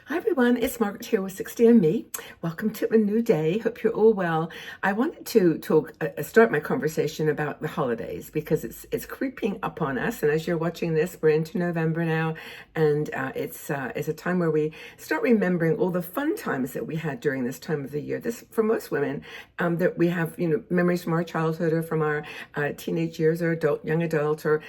Hi everyone, it's Margaret here with 60 and Me. Welcome to a new day. Hope you're all well. I wanted to start my conversation about the holidays because it's creeping up on us. And as you're watching this, we're into November now, and it's a time where we start remembering all the fun times that we had during this time of the year. This, for most women, that we have memories from our childhood or from our teenage years or young adult or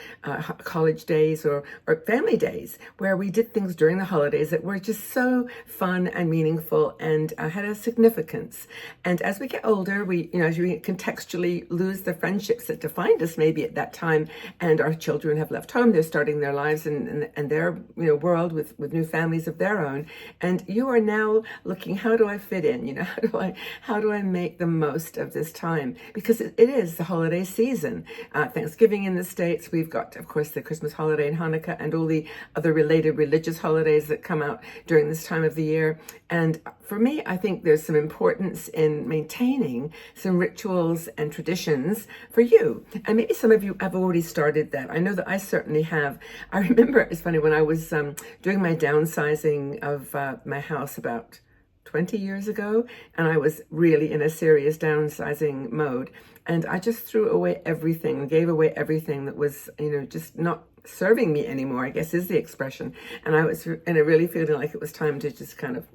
college days or family days where we did things during the holidays that were just so fun and meaningful and had a significance. And as we get older, as we contextually lose the friendships that defined us maybe at that time, and our children have left home, they're starting their lives and their world with new families of their own, and you are now looking, how do I fit in? How do I make the most of this time? Because it is the holiday season. Thanksgiving in the States, we've got, of course, the Christmas holiday and Hanukkah and all the other related religious holidays that come out during this time of the year. And for me, I think there's some importance in maintaining some rituals and traditions for you. And maybe some of you have already started that. I know that I certainly have. I remember, it's funny, when I was doing my downsizing of my house about 20 years ago, and I was really in a serious downsizing mode. And I just threw away everything, gave away everything that was, just not serving me anymore, I guess is the expression. And I was really feeling like it was time to just kind of,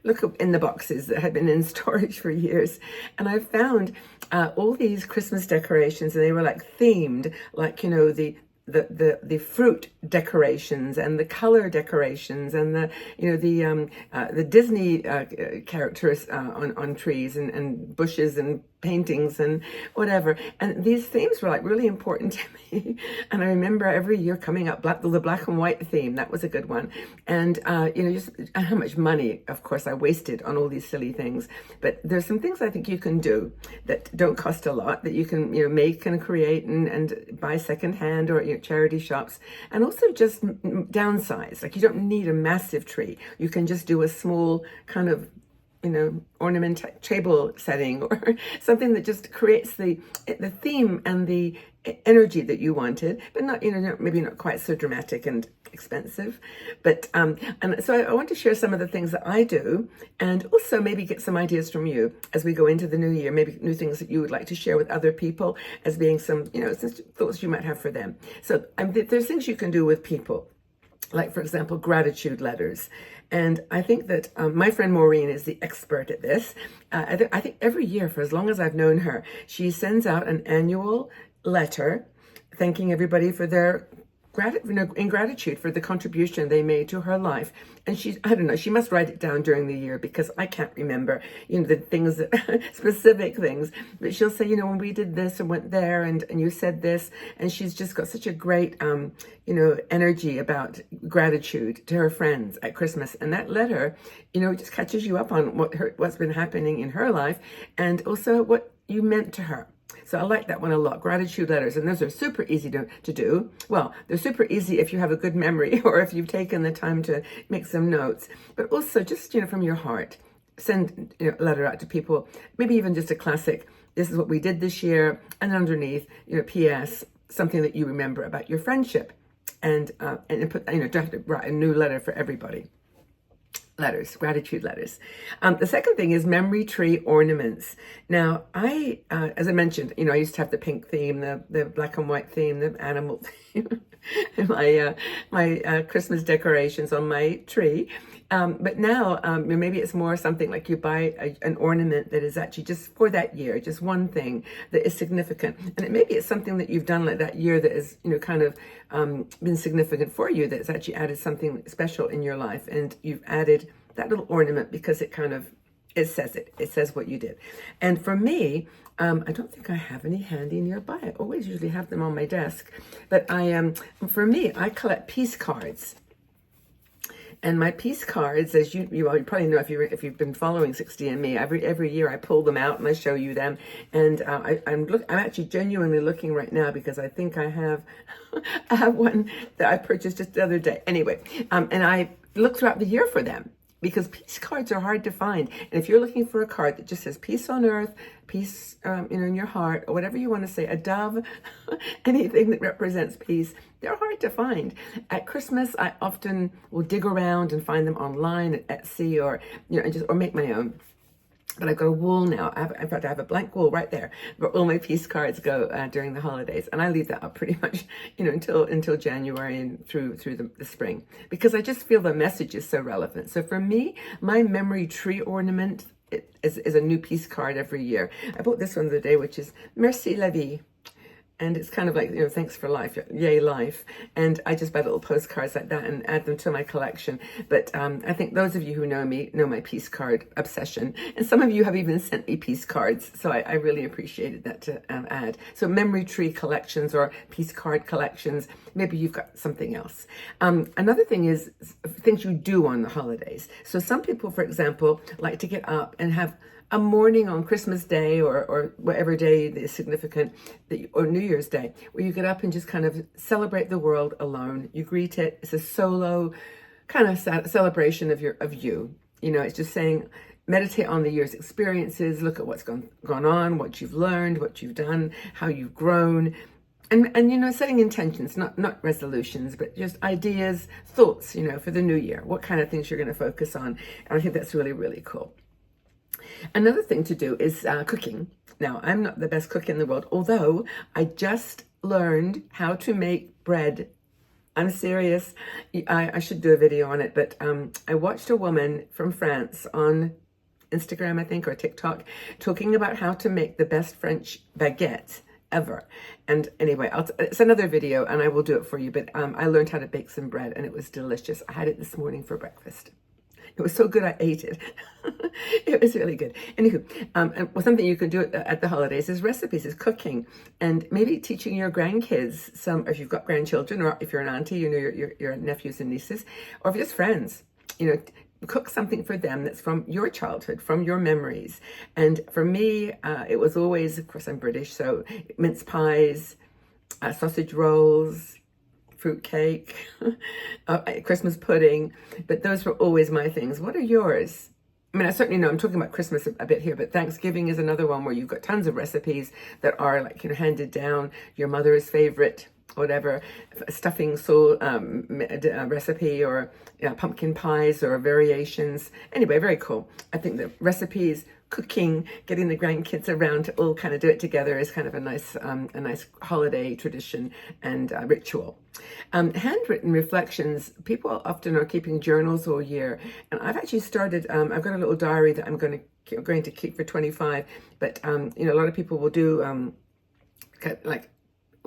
look up in the boxes that had been in storage for years. And I found all these Christmas decorations, and they were like themed, like, the fruit decorations and the color decorations and the Disney characters on trees and bushes and paintings and whatever. And these themes were like really important to me. And I remember every year coming up, the black and white theme, that was a good one. And, just how much money, of course, I wasted on all these silly things. But there's some things I think you can do that don't cost a lot, that you can, make and create and buy secondhand or charity shops. And also just downsize. Like, you don't need a massive tree. You can just do a small kind of ornament table setting or something that just creates the theme and the energy that you wanted, but not, maybe not quite so dramatic and expensive. But, and so I want to share some of the things that I do, and also maybe get some ideas from you as we go into the new year, maybe new things that you would like to share with other people as being some, some thoughts you might have for them. So there's things you can do with people. Like, for example, gratitude letters. And I think that my friend Maureen is the expert at this. I think every year, for as long as I've known her, she sends out an annual letter thanking everybody for their gratitude for the contribution they made to her life. And she must write it down during the year, because I can't remember, the things, specific things. But she'll say, when we did this and went there and you said this. And she's just got such a great, energy about gratitude to her friends at Christmas. And that letter, just catches you up on what's been happening in her life, and also what you meant to her. So I like that one a lot, gratitude letters. And those are super easy to do. Well, they're super easy if you have a good memory or if you've taken the time to make some notes. But also just, from your heart, send a letter out to people, maybe even just a classic, this is what we did this year, and underneath, P.S., something that you remember about your friendship. And put, don't have to write a new letter for everybody. Letters, gratitude letters. The second thing is memory tree ornaments. Now, I, as I mentioned, I used to have the pink theme, the black and white theme, the animal theme, my Christmas decorations on my tree. But now, maybe it's more something like you buy an ornament that is actually just for that year, just one thing that is significant. And maybe it's something that you've done like that year that is, kind of been significant for you, that's actually added something special in your life. And you've added that little ornament because it says what you did. And for me, I don't think I have any handy nearby. I always usually have them on my desk. But for me, I collect peace cards. And my peace cards, as you probably know if you've been following 60 and Me, every year I pull them out and I show you them. And I'm actually genuinely looking right now because I think I have one that I purchased just the other day. Anyway, and I look throughout the year for them, because peace cards are hard to find. And if you're looking for a card that just says peace on earth, peace, in your heart, or whatever you want to say, a dove, anything that represents peace, they're hard to find. At Christmas, I often will dig around and find them online at Etsy, or or make my own. But I've got a wall now. In fact, I have a blank wall right there where all my peace cards go during the holidays, and I leave that up pretty much, until January and through the spring, because I just feel the message is so relevant. So for me, my memory tree ornament is a new peace card every year. I bought this one the other day, which is Merci la vie. And it's kind of like, thanks for life, yay life. And I just buy little postcards like that and add them to my collection. But I think those of you who know me know my peace card obsession. And some of you have even sent me peace cards. So I really appreciated that to add. So memory tree collections or peace card collections, maybe you've got something else. Another thing is things you do on the holidays. So some people, for example, like to get up and have a morning on Christmas Day or whatever day is significant, or New Year's Day, where you get up and just kind of celebrate the world alone. You greet it. It's a solo kind of celebration of you. It's just saying, meditate on the year's experiences, look at what's gone on, what you've learned, what you've done, how you've grown. And setting intentions, not resolutions, but just ideas, thoughts, for the new year, what kind of things you're going to focus on. And I think that's really, really cool. Another thing to do is cooking. Now, I'm not the best cook in the world, although I just learned how to make bread. I'm serious. I should do a video on it, but I watched a woman from France on Instagram, I think, or TikTok, talking about how to make the best French baguette ever. And anyway, it's another video and I will do it for you, but I learned how to bake some bread and it was delicious. I had it this morning for breakfast. It was so good I ate it. It was really good. Anywho, and something you can do at the holidays is recipes, is cooking, and maybe teaching your grandkids some, if you've got grandchildren, or if you're an auntie, your nephews and nieces, or if you're just friends, cook something for them that's from your childhood, from your memories. And for me, it was always, of course I'm British, so mince pies, sausage rolls, fruit cake, Christmas pudding, but those were always my things. What are yours? I mean, I certainly know I'm talking about Christmas a bit here, but Thanksgiving is another one where you've got tons of recipes that are like, handed down, your mother's favorite, whatever, stuffing recipe, or pumpkin pies or variations. Anyway, very cool. I think the recipes, cooking, getting the grandkids around to all kind of do it together is kind of a nice holiday tradition and ritual. Handwritten reflections. People often are keeping journals all year, and I've actually started. I've got a little diary that I'm going to keep for 25. But a lot of people will do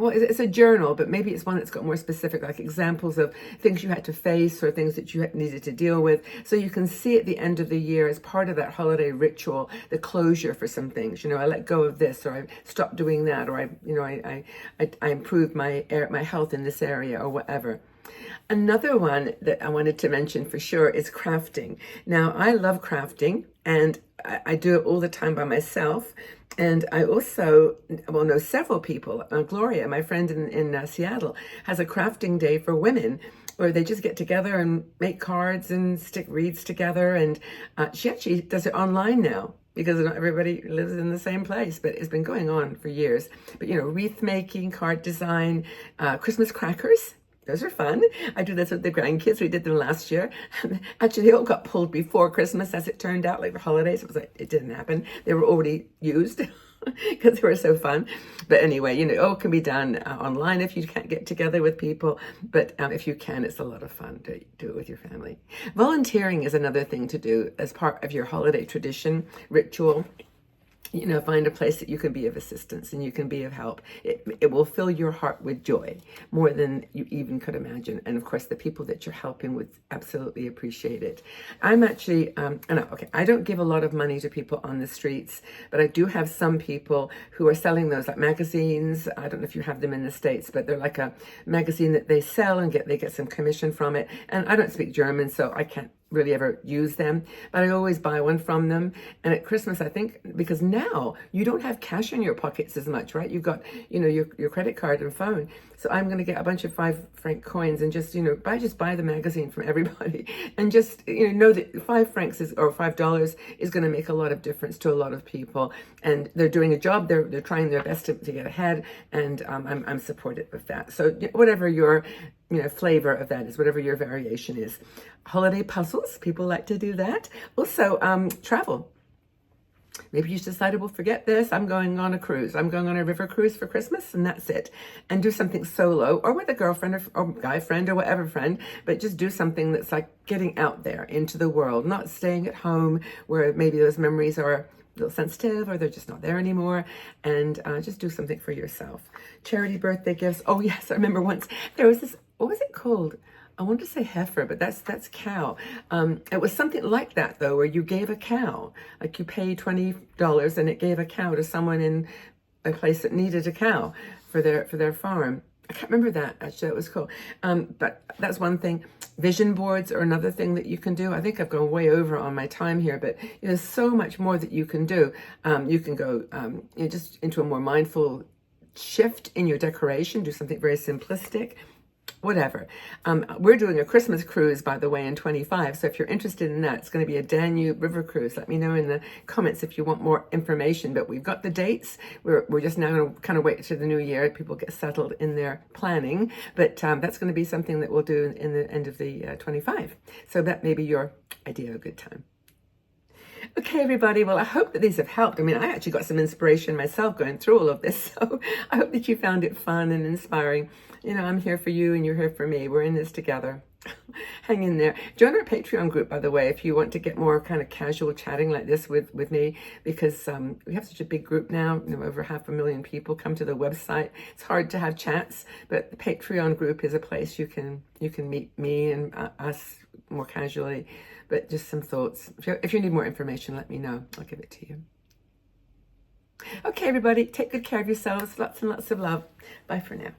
well, it's a journal, but maybe it's one that's got more specific, like examples of things you had to face or things that you needed to deal with. So you can see at the end of the year, as part of that holiday ritual, the closure for some things. I let go of this, or I stopped doing that, or I improved my health in this area, or whatever. Another one that I wanted to mention for sure is crafting. Now, I love crafting, and I do it all the time by myself. And I also, know several people. Gloria, my friend in Seattle, has a crafting day for women where they just get together and make cards and stick wreaths together. And she actually does it online now, because not everybody lives in the same place, but it's been going on for years. But, wreath making, card design, Christmas crackers. Those are fun. I do this with the grandkids. We did them last year. Actually, they all got pulled before Christmas, as it turned out, like the holidays. It didn't happen. They were already used because they were so fun. But anyway, it can be done online if you can't get together with people. But if you can, it's a lot of fun to do it with your family. Volunteering is another thing to do as part of your holiday tradition, ritual. Find a place that you can be of assistance and you can be of help. It will fill your heart with joy, more than you even could imagine. And of course, the people that you're helping would absolutely appreciate it. I'm actually, I don't give a lot of money to people on the streets, but I do have some people who are selling those, like magazines. I don't know if you have them in the States, but they're like a magazine that they sell and they get some commission from it. And I don't speak German, so I can't really ever use them, but I always buy one from them. And at Christmas, I think, because now you don't have cash in your pockets as much, right? You've got, your credit card and phone. So I'm going to get a bunch of 5 franc coins and just, buy the magazine from everybody and just, know that 5 francs or $5 is going to make a lot of difference to a lot of people. And they're doing a job. They're trying their best to get ahead. And I'm supportive of that. So whatever your flavor of that is, whatever your variation is. Holiday puzzles, people like to do that. Also, travel. Maybe you decided, well, forget this. I'm going on a cruise. I'm going on a river cruise for Christmas, and that's it. And do something solo or with a girlfriend or guy friend or whatever friend, but just do something that's like getting out there into the world, not staying at home where maybe those memories are a little sensitive or they're just not there anymore, and just do something for yourself. Charity birthday gifts. Oh yes, I remember once there was this, what was it called? I want to say heifer, but that's cow. It was something like that though, where you gave a cow, like you pay $20 and it gave a cow to someone in a place that needed a cow for their farm. I can't remember that actually. It was cool. But that's one thing. Vision boards are another thing that you can do. I think I've gone way over on my time here, but there's so much more that you can do. You can go just into a more mindful shift in your decoration. Do something very simplistic. Whatever. We're doing a Christmas cruise, by the way, in 25. So if you're interested in that, it's going to be a Danube River cruise. Let me know in the comments if you want more information. But we've got the dates. We're just now going to kind of wait to the new year. People get settled in their planning. But that's going to be something that we'll do in the end of the 25. So that may be your idea of a good time. Okay, everybody. Well, I hope that these have helped. I mean, I actually got some inspiration myself going through all of this. So I hope that you found it fun and inspiring. I'm here for you and you're here for me. We're in this together. Hang in there. Join our Patreon group, by the way, if you want to get more kind of casual chatting like this with me, because we have such a big group now, over 500,000 people come to the website. It's hard to have chats, but the Patreon group is a place you can meet me and us more casually. But just some thoughts. If you need more information, let me know. I'll give it to you. Okay, everybody, take good care of yourselves. Lots and lots of love. Bye for now.